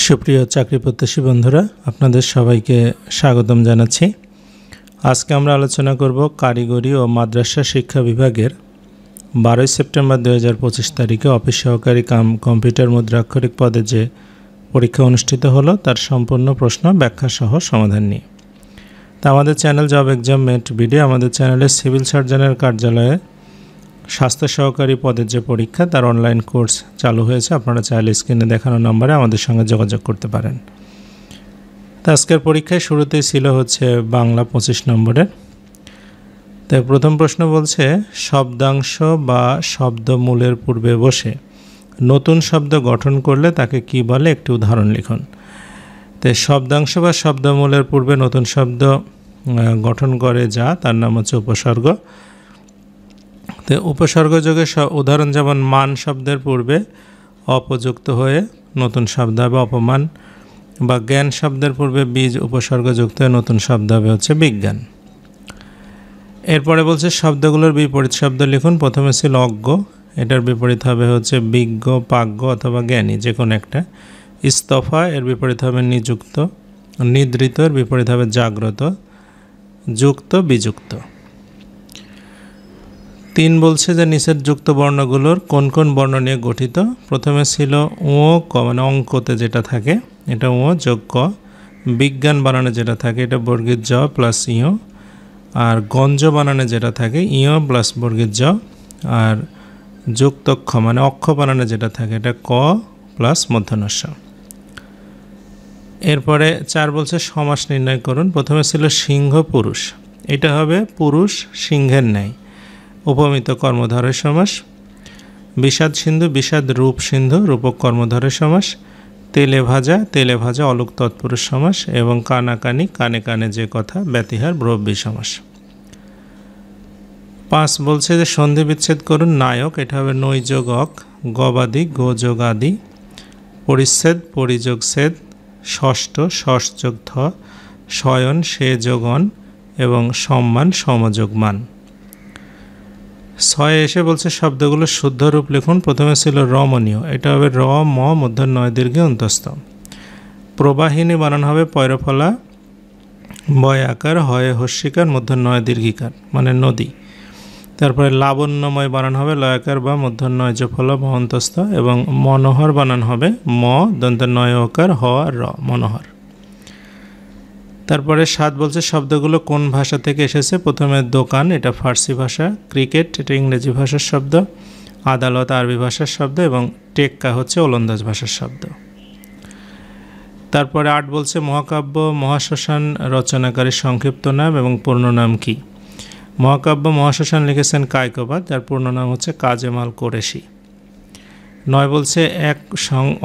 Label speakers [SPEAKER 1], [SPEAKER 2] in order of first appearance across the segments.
[SPEAKER 1] সুপ্রিয় চাকরি প্রত্যাশী বন্ধুরা, আপনাদের সবাইকে স্বাগতম জানাচ্ছি। আজকে আমরা আলোচনা করব কারিগরি ও মাদ্রাসা শিক্ষা বিভাগের 12 সেপ্টেম্বর 2025 তারিখে অফিস সহকারী কাম কম্পিউটার মুদ্রাক্ষরিক পদে যে পরীক্ষা অনুষ্ঠিত হলো তার সম্পূর্ণ প্রশ্ন ব্যাখ্যা সহ সমাধান নিয়ে। তা আমাদের চ্যানেল জব এক্সাম মেট ভিডিও, আমাদের চ্যানেলে সিভিল সার্জনের কার্যালয়ে স্বাস্থ্য সহকারী পদের যে পরীক্ষা তার অনলাইন কোর্স চালু হয়েছে। আপনারা চাইলে স্ক্রিনে দেখানো নম্বরে আমাদের সঙ্গে যোগাযোগ করতে পারেন। তো আজকের পরীক্ষায় শুরুতেই ছিল হচ্ছে বাংলা 25 নম্বরের। তো প্রথম প্রশ্ন বলছে, শব্দাংশ বা শব্দমূলের পূর্বে বসে নতুন শব্দ গঠন করলে তাকে কি বলে, একটি উদাহরণ লিখুন। তো শব্দাংশ বা শব্দমূলের পূর্বে নতুন শব্দ গঠন করে যা, তার নাম হচ্ছে উপসর্গ। তো উপসর্গযোগে উদাহরণ যেমন মান শব্দের পূর্বে অপযুক্ত হয়ে নতুন শব্দ হবে অপমান, বা জ্ঞান শব্দের পূর্বে বীজ উপসর্গযুক্ত হয়ে নতুন শব্দ হবে হচ্ছে বিজ্ঞান। এরপরে বলছে শব্দগুলোর বিপরীত শব্দ লিখুন। প্রথমে ছিল অজ্ঞ, এটার বিপরীত হবে হচ্ছে বিজ্ঞ, প্রাজ্ঞ অথবা জ্ঞানী, যে কোনো একটা। ইস্তফা, এর বিপরীত হবে নিযুক্ত। নিদ্রিত, এর বিপরীত হবে জাগ্রত। যুক্ত, বিযুক্ত। 3 বলছে যে নিচের যুক্ত বর্ণগুলোর কোন কোন বর্ণ নিয়ে গঠিত। প্রথমে ছিল ও ক, মানে অঙ্কতে যেটা থাকে এটা ও যোগ ক। বিজ্ঞান বানানে যেটা থাকে এটা বর্গীর জ প্লাস ইয়। আর গঞ্জ বানানে যেটা থাকে ইয় প্লাস বর্গীর জ। আর যুক্তক্ষ মানে অক্ষ বানানে যেটা থাকে এটা ক প্লাস মূর্ধন্য ষ। এরপরে 4 বলছে সমাস নির্ণয় করুন। প্রথমে ছিল সিংহ পুরুষ, এটা হবে পুরুষ সিংহের ন্যায়, উপমিত কর্মধারয় সমাস। বিষাদ সিন্ধু, বিষাদ রূপ সিন্ধু, রূপক কর্মধারয় সমাস। তেলে ভাজা অলুক তৎপুরুষ সমাস। এবং কানাকানি, কানে কানে যে কথা, ব্যতিহার ব্রহ্মী সমাস। 5 বলছে যে সন্ধি বিচ্ছেদ করুন। নায়ক, এটা হবে নৈ যোগ অক। গবাদি, গো যোগ আদি। পরিচ্ছেদ, পরিযোগ ছেদ। ষষ্ঠ, ষষ্ঠ যোগ ধ। শয়ন, সে যোগ অন। এবং সম্মান, সমযোগ মান। 6 এসে বলছে শব্দগুলো শুদ্ধ রূপ লিখুন। প্রথমে ছিল রমণীয়, এটা হবে র ম মধ্য নয় দীর্ঘে অন্তস্থ। প্রবাহিনী বানান হবে পয়রফলা বয় আকার হয় হস্যিকার মধ্য নয় দীর্ঘিকার, মানে নদী। তারপরে লাবণ্যময় বানান হবে লয়াকার বা মধ্য নয় জফলা ব অন্তস্থ। এবং মনোহর বানান হবে ম দন্ত নয় ওকার হ র, মনোহর। তারপরে 7 বলছে শব্দগুলো কোন ভাষা থেকে এসেছে। প্রথমে দোকান, এটা ফার্সি ভাষা। ক্রিকেট, এটা ইংরেজি ভাষার শব্দ। আদালত আরবি ভাষার শব্দ। এবং টেক্কা হচ্ছে ওলন্দাজ ভাষার শব্দ। তারপরে 8 বলছে মহাকাব্য মহাশ্মশান রচনাকারীর সংক্ষিপ্ত নাম এবং পূর্ণ নাম কি। মহাকাব্য মহাশ্মশান লিখেছেন কায়কোবাদ, যার পূর্ণ নাম হচ্ছে কাজেমাল কোরেশি। 9 বলছে এক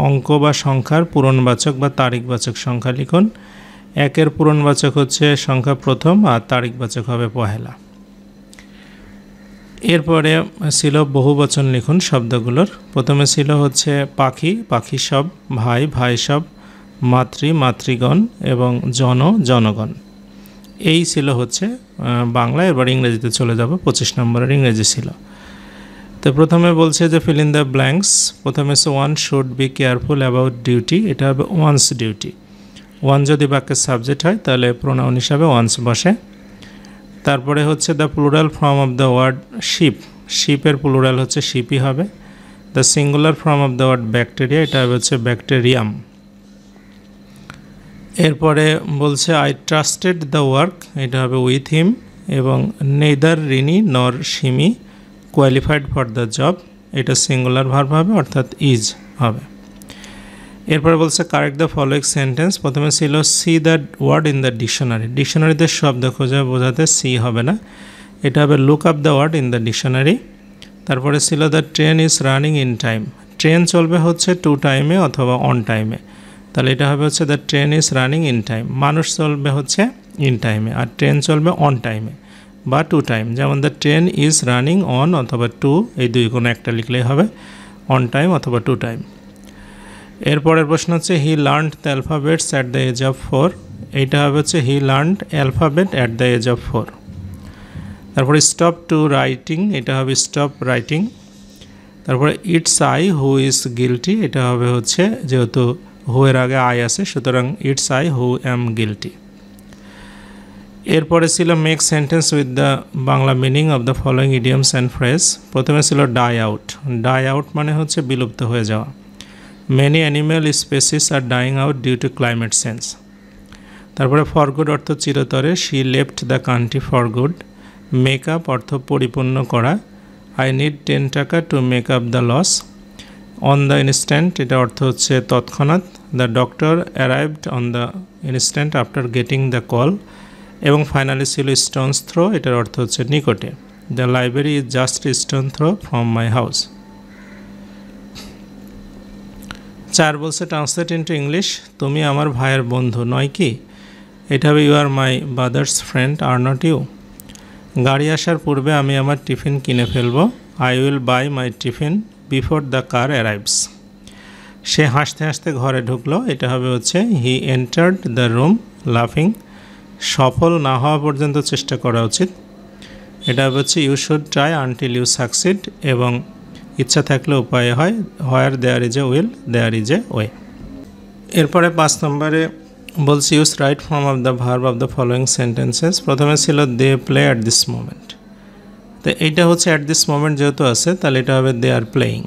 [SPEAKER 1] অঙ্ক বা সংখ্যার পূরণবাচক বা তারিখবাচক সংখ্যা লিখুন। 1-এর পূরণবাচক হচ্ছে সংখ্যা প্রথম আর তারিখবাচক হবে পহেলা। এরপরে ছিল বহুবচন লিখুন শব্দগুলোর। প্রথমে ছিল হচ্ছে পাখি, পাখি সব। ভাই, ভাই সব। মাতৃ, মাতৃগণ। এবং জনগণ। এই ছিল হচ্ছে বাংলা। এবার ইংরেজিতে চলে যাব। 25 নম্বরের ইংরেজি ছিল। তো প্রথমে বলছে যে ফিল ইন দ্য ব্ল্যাঙ্কস। প্রথমে হচ্ছে one should be careful about duty, এটা হবে ওয়ান্স ডিউটি। ওয়ান যদি বাক্যের সাবজেক্ট হয় তাহলে প্রোনাউন হিসাবে ওয়ান্স বসে। তারপরে হচ্ছে the plural form of the word ship, শিপের প্লুরাল হচ্ছে শিপই হবে। The singular form of the word bacteria, এটা হচ্ছে ব্যাকটেরিয়াম। এরপরে বলছে আই ট্রাস্টেড দ্য ওয়ার্ক, এটা হবে উইথ হিম। এবং নেদার রিনি নর Simi qualified for the job, এটা সিঙ্গুলার ভার্ব হবে অর্থাৎ ইজ হবে। এরপরে বলছে কারেক্ট দ্য ফলোইং সেন্টেন্স। প্রথমে ছিল see the word in the dictionary, ডিকশনারিতে শব্দ খোঁজা বোঝাতে সি হবে না, এটা হবে look up the word in the dictionary. তারপরে ছিল the train is running in time, train চলবে হচ্ছে টু টাইমে অথবা অন টাইমে, তাহলে এটা হবে হচ্ছে the train is running in time. মানুষ চলবে হচ্ছে ইন টাইমে আর ট্রেন চলবে অন টাইমে বা টু টাইম, যেমন the train is running on অথবা টু, এই দুই কোনো একটা লিখলেই হবে, অন টাইম অথবা টু টাইম। এরপরের প্রশ্ন হচ্ছে he learned the alphabets at the age of 4, এইটা হবে হচ্ছে he learned alphabet at the age of 4। তারপরে স্টপ টু রাইটিং, এটা হবে স্টপ রাইটিং। তারপরে it's I who is guilty, এটা হবে হচ্ছে যেহেতু হু এর আগে আই আছে, সুতরাং it's I who am guilty. এরপরে ছিল make sentence with the Bangla meaning of the following idioms and phrase. প্রথমে ছিল ডাই আউট। ডাই আউট মানে হচ্ছে বিলুপ্ত হয়ে যাওয়া। Many animal species are dying out due to climate change. তারপরে ফর গুড অর্থ চিরতরে, she left the country for good. Make up অর্থ পরিপূর্ণ করা, I need 10 taka to make up the loss. On the instant এটা অর্থ হচ্ছে তৎক্ষণাৎ। The doctor arrived on the instant after getting the call. এবং ফাইনালি ছিল স্টোনস থ্রো, এটার অর্থ হচ্ছে নিকটে। The library is just stone throw from my house. 4 বলছে ট্রান্সলেট ইন্টু ইংলিশ, তুমি আমার ভাইয়ের বন্ধু নয় কি? এটা হবে you are my brother's friend are not you. গাড়ি আসার পূর্বে আমি আমার টিফিন কিনে ফেলবো, I will buy my tiffin before the car arrives. সে হাসতে হাসতে ঘরে ঢুকলো, এটা হবে হচ্ছে হি এন্টার্ড দ্য রুম লাফিং। সফল না হওয়া পর্যন্ত চেষ্টা করা উচিত, এটা হচ্ছে you should try until you succeed. এবং ইচ্ছা থাকলে উপায় হয়, where there is a will there is a way. এরপরে 5 নম্বরে বলছি use right form of the verb of the following sentences. প্রথমে ছিল they play at this moment. তো এইটা হচ্ছে অ্যাট দিস মোমেন্ট যেহেতু আছে, তাহলে এটা হবে দে আর প্লেয়িং,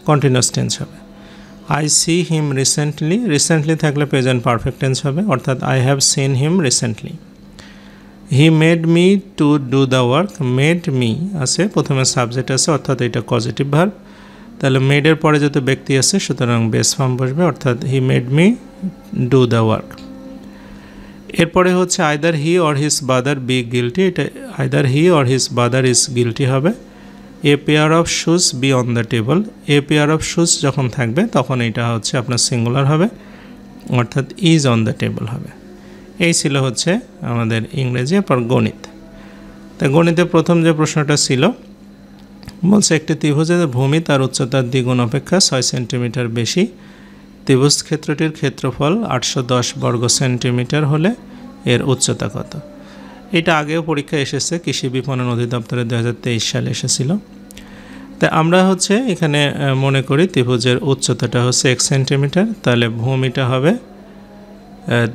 [SPEAKER 1] কন্টিনিউয়াস টেন্স হবে। I see him recently, recently থাকলে প্রেজেন্ট পারফেক্ট টেন্স হবে, অর্থাৎ I have seen him recently. He made me to do the work, made me আছে, প্রথমে সাবজেক্ট আছে, অর্থাৎ এটা পজিটিভ ভার্ব। তাহলে মেডের পরে যেহেতু ব্যক্তি আছে, সুতরাং বেস ফর্ম বসবে, অর্থাৎ he made me do the work. এরপরে হচ্ছে either he or his brother be guilty, এটা either he or his brother is guilty হবে। A pair of shoes be on the table, a pair of shoes যখন থাকবে তখন এটা হচ্ছে আপনার সিঙ্গুলার হবে, অর্থাৎ ইজ অন দ্য টেবল হবে। এই ছিল হচ্ছে আমাদের ইংরেজি। পর গণিত। তা গণিতে প্রথম যে প্রশ্নটা ছিল বলছে একটি ত্রিভুজের ভূমি তার উচ্চতার দ্বিগুণ অপেক্ষা 6 সেন্টিমিটার বেশি। ত্রিভুজ ক্ষেত্রটির ক্ষেত্রফল 810 বর্গ সেন্টিমিটার হলে এর উচ্চতা কত? এটা আগেও পরীক্ষায় এসেছে, কৃষি বিপণন অধিদপ্তরে 2023 সালে এসেছিল। তাই আমরা হচ্ছে এখানে মনে করি ত্রিভুজের উচ্চতাটা হচ্ছে 1 সেন্টিমিটার, তাহলে ভূমিটা হবে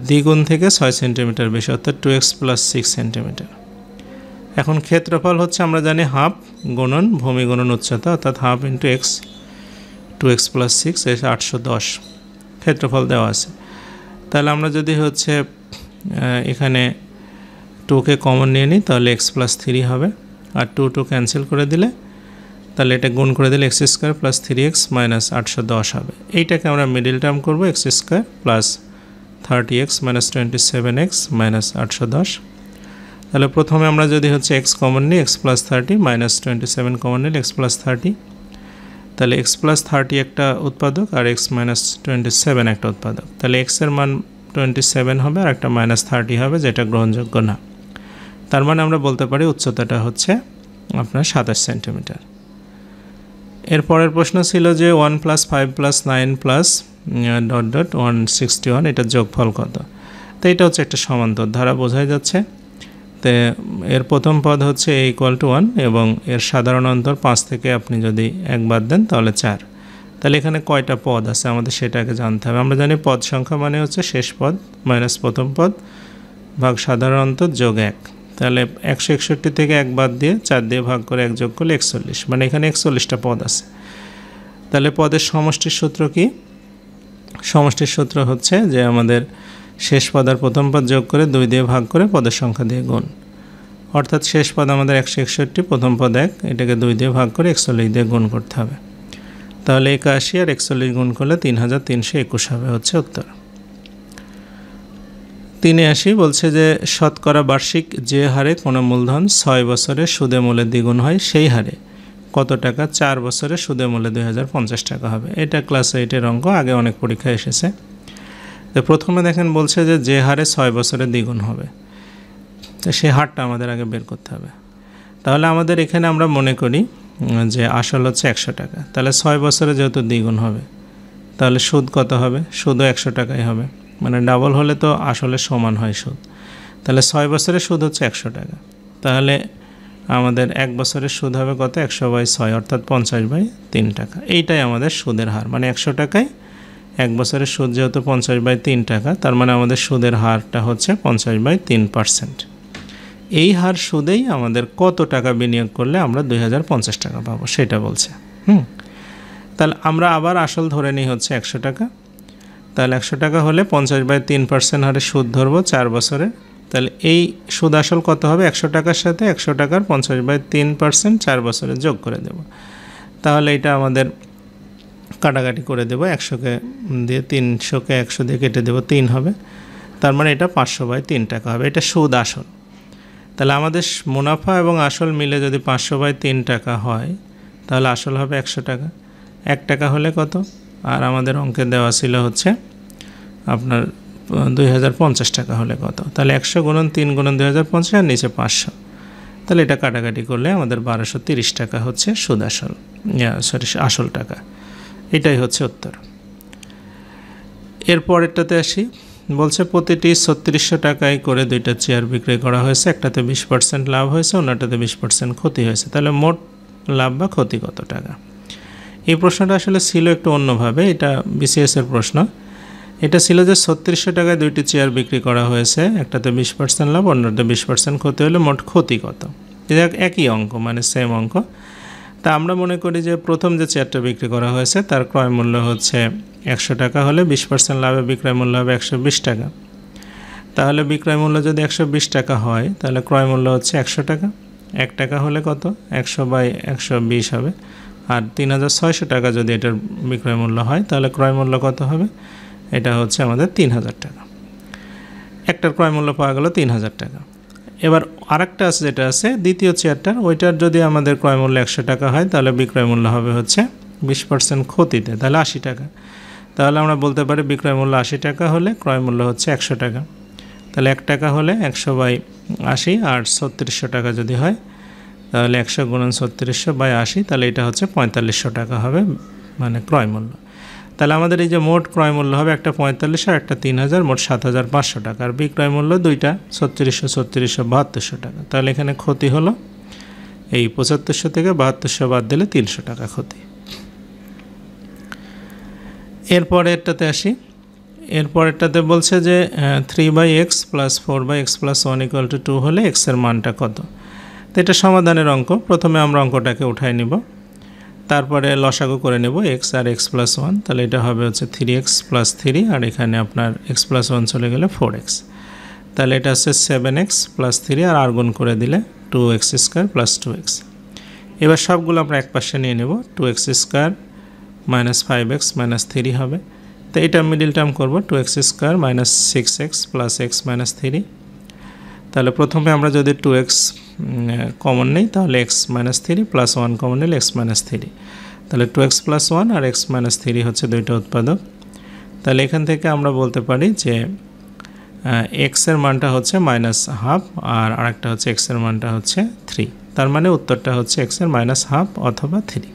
[SPEAKER 1] দ্বিগুণ থেকে 6 সেন্টিমিটার বেশি, অর্থাৎ 2x + 6 সেন্টিমিটার। এখন ক্ষেত্রফল হচ্ছে আমরা জানি হাফ গুণন ভূমি গুণন উচ্চতা, অর্থাৎ হাফ ইন্টু এক্স, 2x + 6 810 ক্ষেত্রফল দেওয়া আছে। তাহলে আমরা যদি হচ্ছে এখানে 2কে কমন নিয়ে নিই, তাহলে x + 3 হবে, আর 2 ক্যান্সেল করে দিলে তাহলে এটা গুণ করে দিলে x² + 3x - 810 হবে। এইটাকে আমরা মিডিল টার্ম করব, x² + 30x - 27x - 810। তাহলে প্রথমে আমরা যদি হচ্ছে x কমন নিই, x + 30 - 27 কমন নিলে x + 30, তাহলে x + 30 একটা উৎপাদক আর x - 27 একটা উৎপাদক। তাহলে x এর মান 27 হবে আর একটা -30 হবে, যেটা গ্রহণযোগ্য না। তার মানে আমরা বলতে পারি উচ্চতাটা হচ্ছে আপনার 27 সেন্টিমিটার। এরপরের প্রশ্ন ছিল যে 1 + 5 + 9 + ... 161 এটার যোগফল কত? তো এটা হচ্ছে একটা সমান্তর ধারা, বোঝাই যাচ্ছে। তো এর প্রথম পদ হচ্ছে a = 1 এবং এর সাধারণ অন্তর 5 থেকে আপনি যদি 1 বাদ দেন তাহলে 4। তাহলে এখানে কয়টা পদ আছে আমাদের সেটাকে জানতে হবে। আমরা জানি পদ সংখ্যা মানে হচ্ছে শেষ পদ মাইনাস প্রথম পদ ভাগ সাধারণ অন্তর যোগ 1। তাহলে 161 থেকে 1 বাদ দিয়ে 4 দিয়ে ভাগ করে 1 যোগ করলে 41, মানে এখানে 41টা পদ আছে। তাহলে পদের সমষ্টির সূত্র কি? সমষ্টির সূত্র হচ্ছে যে আমাদের শেষ পদ আর প্রথম পদ যোগ করে 2 দিয়ে ভাগ করে পদের সংখ্যা দিয়ে গুণ, অর্থাৎ শেষ পদ আমাদের 161, প্রথম পদ 1, এটাকে 2 দিয়ে ভাগ করে 41 দিয়ে গুণ করতে হবে। তাহলে 81 আর 41 গুণ করলে 3321 হবে হচ্ছে উত্তর। 83 বলছে যে শতকরা বার্ষিক যে হারে কোনো মূলধন 6 বছরে সুদে মূলে দ্বিগুণ হয়, সেই হারে কত টাকা 4 বছরে সুদে মূলে 2050 টাকা হবে। এটা ক্লাস 8-এর অঙ্ক, আগে অনেক পরীক্ষায় এসেছে। তো প্রথমে দেখেন বলছে যে হারে 6 বছরে দ্বিগুণ হবে, তো সেই হারটা আমাদের আগে বের করতে হবে। তাহলে আমাদের এখানে আমরা মনে করি যে আসল হচ্ছে 100 টাকা, তাহলে 6 বছরে যেহেতু দ্বিগুণ হবে তাহলে সুদ কত হবে? সুদও 100 টাকাই হবে, মানে ডাবল হলে তো আসলে সমান হয় সুদ। তাহলে 6 বছরের সুদ হচ্ছে 100 টাকা, তাহলে আমাদের 1 বছরের সুদ হবে কত? 100/6 অর্থাৎ 50/3 টাকা। এইটাই আমাদের সুদের হার, মানে 100 টাকায় এক বছরের সুদ যেহেতু 50/3 টাকা, তার মানে আমাদের সুদের হারটা হচ্ছে 50/3%। এই হার সুদেই আমাদের কত টাকা বিনিয়োগ করলে আমরা 2050 টাকা পাবো সেটা বলছে। তাহলে আমরা আবার আসল ধরে নিই হচ্ছে 100 টাকা। তাহলে 100 টাকা হলে 50/3% হারে সুদ ধরবো 4 বছরে। তাহলে এই সুদ আসল কত হবে? 100 টাকার সাথে 100 টাকার 50/3% 4 বছরে যোগ করে দেব। তাহলে এটা আমাদের কাটাকাটি করে দেবো, 100কে দিয়ে 300কে 100 দিয়ে কেটে দেবো, 3 হবে। তার মানে এটা 500/3 টাকা হবে। এটা সুদ আসল। তাহলে আমাদের মুনাফা এবং আসল মিলে যদি 500/3 টাকা হয় তাহলে আসল হবে 100 টাকা। 1 টাকা হলে কত? আর আমাদের অঙ্কে দেওয়া ছিল হচ্ছে আপনার 2050 টাকা হলে কত? তাহলে 100 × 3 × 2050 আর নিচে 500। তাহলে এটা কাটাকাটি করলে আমাদের 1230 টাকা হচ্ছে সুদ আসল, আসল টাকা। এটাই হচ্ছে উত্তর। এরপরেরটাতে আসি। বলছে প্রতিটি 3600 টাকায় করে 2টা চেয়ার বিক্রয় করা হয়েছে। একটাতে 20% লাভ হয়েছে, অন্যটাতে 20% ক্ষতি হয়েছে। তাহলে মোট লাভ বা ক্ষতি কত টাকা? এই প্রশ্নটা আসলে ছিল একটু অন্যভাবে। এটা বিসিএসের প্রশ্ন। এটা ছিল যে 3600 টাকায় 2টি চেয়ার বিক্রি করা হয়েছে, একটাতে 20% লাভ, অন্যটাতে 20% ক্ষতি হলে মোট ক্ষতি কত? এটা একই অঙ্ক, মানে সেম অঙ্ক। তা আমরা মনে করি যে প্রথম যে চেয়ারটা বিক্রি করা হয়েছে তার ক্রয় মূল্য হচ্ছে 100 টাকা হলে 20% লাভে বিক্রয় মূল্য হবে 120 টাকা। তাহলে বিক্রয় মূল্য যদি 120 টাকা হয় তাহলে ক্রয় মূল্য হচ্ছে 100 টাকা। 1 টাকা হলে কত? 100/120 হবে। আর 3600 টাকা যদি এটার বিক্রয় মূল্য হয় তাহলে ক্রয় মূল্য কত হবে? এটা হচ্ছে আমাদের 3000 টাকা। একটার ক্রয় মূল্য পাওয়া গেল 3000 টাকা। এবার আরেকটা আছে, যেটা আছে দ্বিতীয় চেয়ারটার, ওইটার যদি আমাদের ক্রয় মূল্য 100 টাকা হয় তাহলে বিক্রয় মূল্য হবে হচ্ছে 20% ক্ষতিতে, তাহলে 80 টাকা। তাহলে আমরা বলতে পারি বিক্রয় মূল্য 80 টাকা হলে ক্রয় মূল্য হচ্ছে 100 টাকা। তাহলে 1 টাকা হলে 100/80, আর 3600 টাকা যদি হয় তাহলে 100 × 3600/80, তাহলে এটা হচ্ছে 4500 টাকা হবে, মানে ক্রয় মূল্য। তাহলে আমাদের এই যে মোট ক্রয় মূল্য হবে, একটা 4500 আর একটা 3000, মোট 7500 টাকা। আর বিক্রয় মূল্য দুইটা 3600 7200 টাকা। তাহলে এখানে ক্ষতি হলো এই 7500 থেকে 7200 বাদ দিলে 300 টাকা ক্ষতি। এরপরেরটাতে আসি। এরপরেরটাতে বলছে যে 3/x + 4/x + 1 = 2 হলে x এর মানটা কত? তো এটা সমাধানের অঙ্ক। প্রথমে আমরা অঙ্কটাকে উঠাই নিব, তারপরে লসাগু করে নেব x আর x + 1। তাহলে এটা হবে হচ্ছে 3x + 3, আর এখানে আপনার x + 1 চলে গেলে 4x। তাহলে এটা হচ্ছে 7x + 3, আর গুণ করে দিলে 2x² + 2x। এবার সবগুলো আমরা এক পাশে নিয়ে নেব। 2x² - 5x - 3 হবে। তো এটা মিডিল টার্ম করব, 2x² - 6x + x - 3। তাহলে প্রথমে আমরা যদি 2x কমন নেই তাহলে x - 3 + 1 কমন নিলে x - 3। তাহলে 2x + 1 আর x - 3 হচ্ছে দুইটা উৎপাদক। তাহলে এখান থেকে আমরা বলতে পারি যে x এর মানটা হচ্ছে -12, আর আরেকটা হচ্ছে x এর মানটা হচ্ছে 3। তার মানে উত্তরটা হচ্ছে x এর -12 অথবা 3।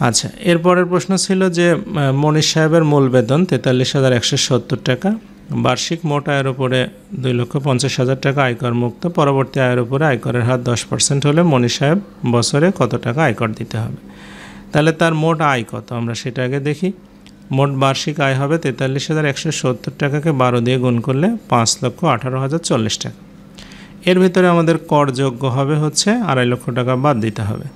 [SPEAKER 1] আচ্ছা, এরপরের প্রশ্ন ছিল যে মনীষ সাহেবের মূল বেতন 43,170 টাকা। বার্ষিক মোট আয়ের উপরে 2,50,000 টাকা আয়কর মুক্ত। পরবর্তী আয়ের উপরে আয়করের হার 10% হলে মনীষ সাহেব বছরে কত টাকা আয়কর দিতে হবে? তাহলে তার মোট আয় কত আমরা সেটা আগে দেখি। মোট বার্ষিক আয় হবে 43,170 টাকাকে 12 দিয়ে গুণ করলে 5,18,040 টাকা। এর ভিতরে আমাদের করযোগ্য হবে হচ্ছে 2.5 লক্ষ টাকা বাদ দিতে হবে।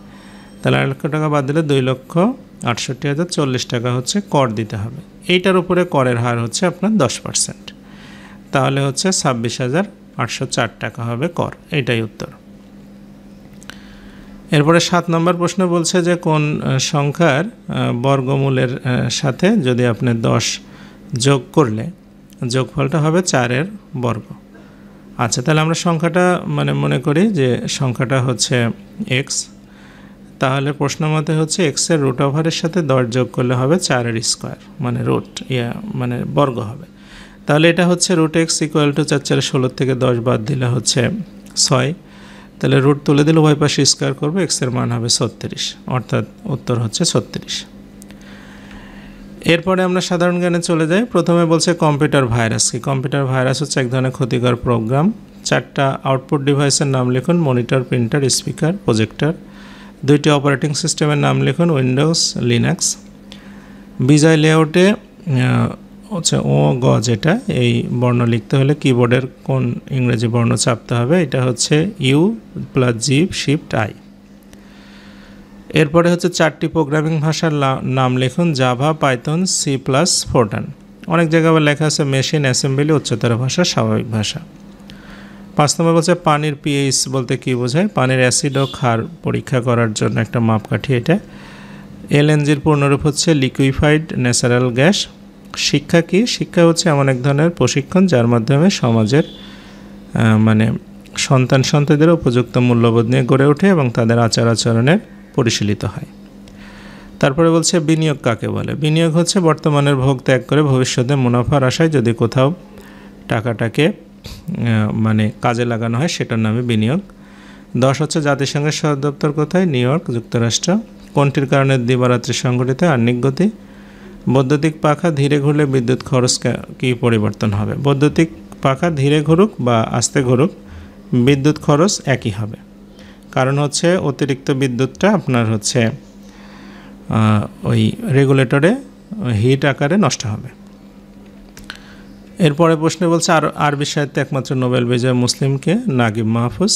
[SPEAKER 1] তাহলে 2.5 লক্ষ টাকা বাদ দিলে 2,68,040 টাকা হচ্ছে কর দিতে হবে। এইটার উপরে করের হার হচ্ছে আপনার 10%। তাহলে হচ্ছে 26,804 টাকা হবে কর। এইটাই উত্তর। এরপরে 7 নম্বর প্রশ্ন বলছে যে কোন সংখ্যার বর্গমূলের সাথে যদি আপনি 10 যোগ করলে যোগফলটা হবে 4-এর বর্গ। আচ্ছা, তাহলে আমরা সংখ্যাটা মনে করি যে সংখ্যাটা হচ্ছে x। তাহলে প্রশ্ন মতে হচ্ছে x এর রুট ওভারের সাথে 10 যোগ করলে হবে 4-এর স্কোয়ার, মানে বর্গ হবে। তাহলে এটা হচ্ছে √x = 4/16 থেকে 10 বাদ দিলে হচ্ছে 6। তাহলে রুট তুলে দিলে উভয় পাশে স্কোয়ার করবো, x এর মান হবে 36, অর্থাৎ উত্তর হচ্ছে 36। এরপরে আমরা সাধারণ জ্ঞানে চলে যাই। প্রথমে বলছে কম্পিউটার ভাইরাস কি? কম্পিউটার ভাইরাস হচ্ছে এক ধরনের ক্ষতিকর প্রোগ্রাম। 4টা আউটপুট ডিভাইসের নাম লিখুন: মনিটর, প্রিন্টার, স্পিকার, প্রজেক্টর। 2টি অপারেটিং সিস্টেমের নাম লিখুন: উইন্ডোজ, লিনাক্স। বিজয় লেআউটে হচ্ছে ও গ যেটা, এই বর্ণ লিখতে হলে কিবোর্ডের কোন ইংরেজি বর্ণ চাপতে হবে, এটা হচ্ছে U plus G shift I. এরপরে হচ্ছে 4টি প্রোগ্রামিং ভাষার নাম লিখুন, Java, Python, C plus, Fortran. অনেক জায়গায় আবার লেখা আছে মেশিন অ্যাসেম্বলি, উচ্চতর ভাষা, স্বাভাবিক ভাষা। 5 নম্বর বলছে পানির পিএইচ বলতে কী বোঝায়, পানির অ্যাসিড ও ক্ষার পরীক্ষা করার জন্য একটা মাপকাঠি এটা। এলএনজির পূর্ণরূপ হচ্ছে লিকুইফাইড ন্যাচারাল গ্যাস। শিক্ষা কি, শিক্ষা হচ্ছে এমন এক ধরনের প্রশিক্ষণ যার মাধ্যমে সমাজের সন্তানদের উপযুক্ত মূল্যবোধ নিয়ে গড়ে ওঠে এবং তাদের আচার আচরণের পরিশীলিত হয়। তারপরে বলছে বিনিয়োগ কাকে বলে, বিনিয়োগ হচ্ছে বর্তমানের ভোগ ত্যাগ করে ভবিষ্যতে মুনাফার আশায় যদি কোথাও টাকাটাকে কাজে লাগানো হয় সেটার নামে বিনিয়োগ। 10 হচ্ছে জাতিসংঘের সদর দপ্তর কোথায়, নিউ ইয়র্ক, যুক্তরাষ্ট্র। কোনটির কারণে দিবারাত্রি সংঘটিত আহ্নিক গতি। বৈদ্যুতিক পাখা ধীরে ঘুরলে বিদ্যুৎ খরচ কি পরিবর্তন হবে, বৈদ্যুতিক পাখা ধীরে ঘুরুক বা আস্তে ঘুরুক বিদ্যুৎ খরচ একই হবে, কারণ হচ্ছে অতিরিক্ত বিদ্যুৎটা আপনার হচ্ছে ওই রেগুলেটরে হিট আকারে নষ্ট হবে। এরপরে প্রশ্নে বলছে আরবি সাহিত্যে একমাত্র নোবেল বিজয়ী মুসলিমকে, নাগিব মাহফুজ।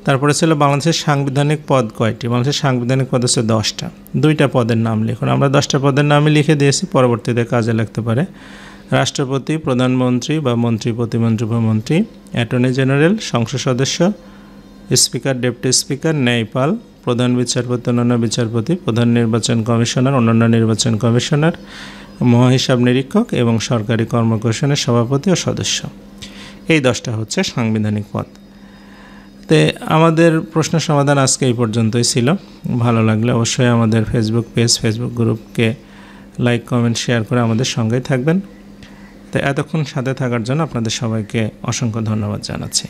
[SPEAKER 1] তারপরে ছিল বাংলাদেশের সাংবিধানিক পদ কয়টি, বাংলাদেশের সাংবিধানিক পদ হচ্ছে 10টা। 2টা পদের নাম লিখুন, আমরা 10টা পদের নামই লিখে দিয়েছি, পরবর্তীতে কাজে লাগতে পারে। রাষ্ট্রপতি, প্রধানমন্ত্রী বা মন্ত্রী, প্রতিমন্ত্রী, উপমন্ত্রী, অ্যাটর্নি জেনারেল, সংসদ সদস্য, স্পিকার, ডেপুটি স্পিকার, ন্যায়পাল, প্রধান বিচারপতি, অন্যান্য বিচারপতি, প্রধান নির্বাচন কমিশনার, অন্যান্য নির্বাচন কমিশনার, মহাহিসাব নিরীক্ষক এবং সরকারি কর্মকমিশনের সভাপতি ও সদস্য। এই 10টা হচ্ছে সাংবিধানিক পদ। তে আমাদের প্রশ্ন সমাধান আজকে এই পর্যন্তই ছিল। ভালো লাগলে অবশ্যই আমাদের ফেসবুক পেজ, ফেসবুক গ্রুপকে লাইক, কমেন্ট, শেয়ার করে আমাদের সঙ্গেই থাকবেন। তো এতক্ষণ সাথে থাকার জন্য আপনাদের সবাইকে অসংখ্য ধন্যবাদ জানাচ্ছি।